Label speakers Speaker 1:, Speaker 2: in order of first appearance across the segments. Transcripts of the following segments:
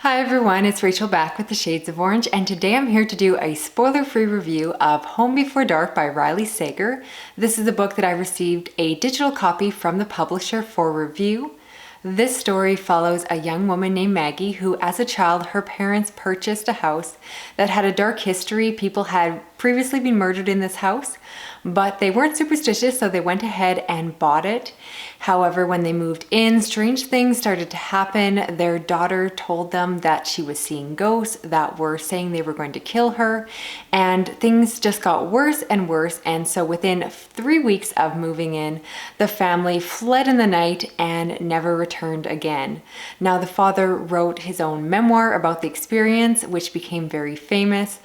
Speaker 1: Hi everyone, it's Rachel back with the Shades of Orange, and today I'm here to do a spoiler-free review of Home Before Dark by Riley Sager. This is a book that I received a digital copy from the publisher for review. This story follows a young woman named Maggie who, as a child, her parents purchased a house that had a dark history. People had previously been murdered in this house, but they weren't superstitious, so they went ahead and bought it. However, when they moved in, strange things started to happen. Their daughter told them that she was seeing ghosts that were saying they were going to kill her, and things just got worse and worse. And so within 3 weeks of moving in, the family fled in the night and never returned again. Now, the father wrote his own memoir about the experience, which became very famous.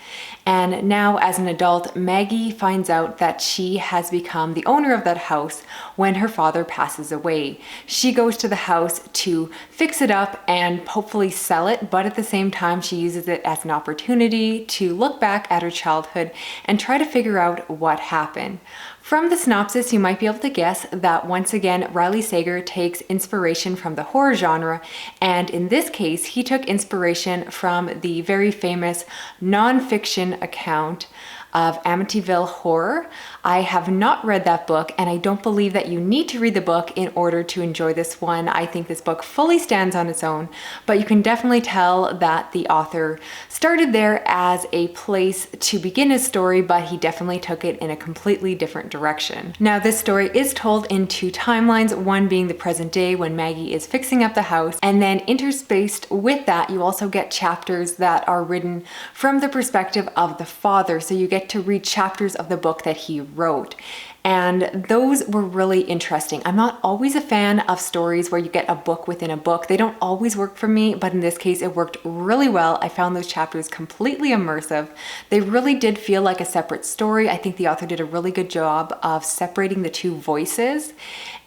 Speaker 1: And now, as an adult, Maggie finds out that she has become the owner of that house when her father passes away. She goes to the house to fix it up and hopefully sell it, but at the same time, she uses it as an opportunity to look back at her childhood and try to figure out what happened. From the synopsis, you might be able to guess that once again, Riley Sager takes inspiration from the horror genre, and in this case, he took inspiration from the very famous nonfiction account of Amityville Horror. I have not read that book, and I don't believe that you need to read the book in order to enjoy this one. I think this book fully stands on its own, but you can definitely tell that the author started there as a place to begin his story, but he definitely took it in a completely different direction. Now, this story is told in two timelines, one being the present day when Maggie is fixing up the house, and then interspaced with that, you also get chapters that are written from the perspective of the father. So you get to read chapters of the book that he wrote. And those were really interesting. I'm not always a fan of stories where you get a book within a book. They don't always work for me, but in this case, it worked really well. I found those chapters completely immersive. They really did feel like a separate story. I think the author did a really good job of separating the two voices.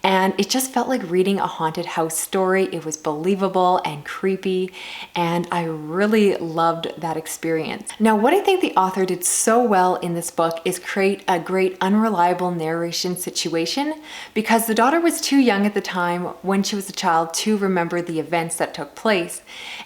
Speaker 1: And it just felt like reading a haunted house story. It was believable and creepy, and I really loved that experience. Now, what I think the author did so well in this book is create a great unreliable narration situation, because the daughter was too young at the time when she was a child to remember the events that took place.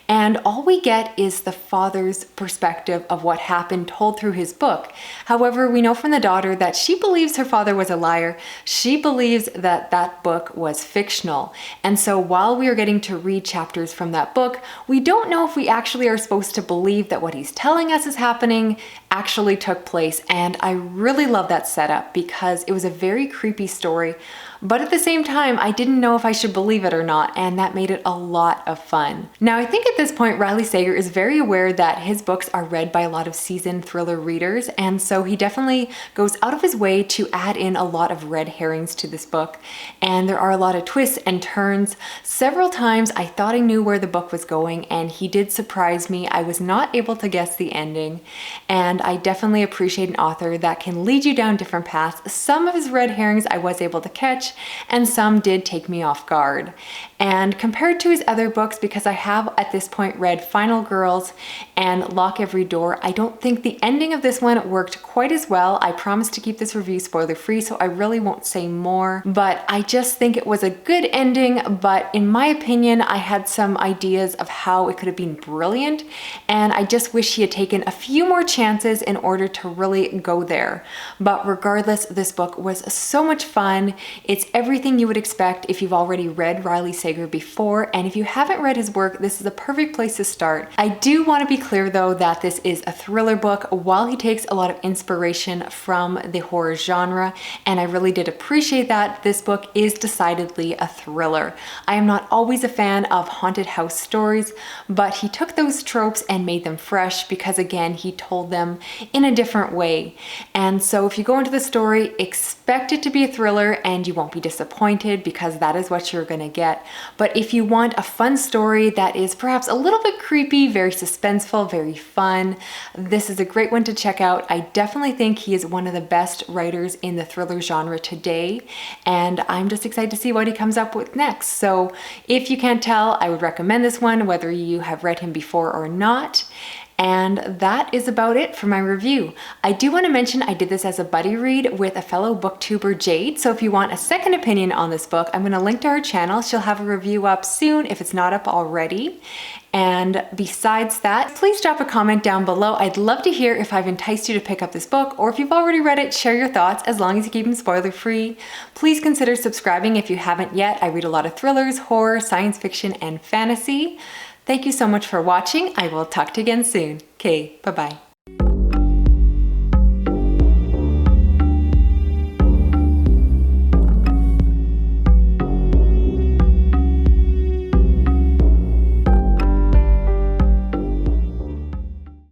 Speaker 1: And all we get is the father's perspective of what happened told through his book. However, we know from the daughter that she believes her father was a liar. She believes that that book was fictional. And so while we are getting to read chapters from that book, we don't know if we actually are supposed to believe that what he's telling us is happening actually took place. And I really love that setup because it was a very creepy story. But at the same time, I didn't know if I should believe it or not, and that made it a lot of fun. Now, I think at this point, Riley Sager is very aware that his books are read by a lot of seasoned thriller readers, and so he definitely goes out of his way to add in a lot of red herrings to this book. And there are a lot of twists and turns. Several times I thought I knew where the book was going, and he did surprise me. I was not able to guess the ending, and I definitely appreciate an author that can lead you down different paths. Some of his red herrings I was able to catch, and some did take me off guard. And compared to his other books, because I have at this point read Final Girls and Lock Every Door, I don't think the ending of this one worked quite as well. I promised to keep this review spoiler free, so I really won't say more, but I just think it was a good ending. But in my opinion, I had some ideas of how it could have been brilliant, and I just wish he had taken a few more chances in order to really go there. But regardless, this book was so much fun. It's everything you would expect if you've already read Riley Sager before, and if you haven't read his work, this is a perfect place to start. I do want to be clear though that this is a thriller book. While he takes a lot of inspiration from the horror genre, and I really did appreciate that, this book is decidedly a thriller. I am not always a fan of haunted house stories, but he took those tropes and made them fresh because, again, he told them in a different way. And so if you go into the story, expect it to be a thriller, and you won't be disappointed because that is what you're gonna get. But if you want a fun story that is perhaps a little bit creepy, very suspenseful, very fun, this is a great one to check out. I definitely think he is one of the best writers in the thriller genre today, and I'm just excited to see what he comes up with next. So if you can't tell, I would recommend this one, whether you have read him before or not. And that is about it for my review. I do want to mention I did this as a buddy read with a fellow booktuber, Jade. So if you want a second opinion on this book, I'm going to link to her channel. She'll have a review up soon if it's not up already. And besides that, please drop a comment down below. I'd love to hear if I've enticed you to pick up this book, or if you've already read it, share your thoughts as long as you keep them spoiler free. Please consider subscribing if you haven't yet. I read a lot of thrillers, horror, science fiction, and fantasy. Thank you so much for watching. I will talk to you again soon. Okay, bye-bye.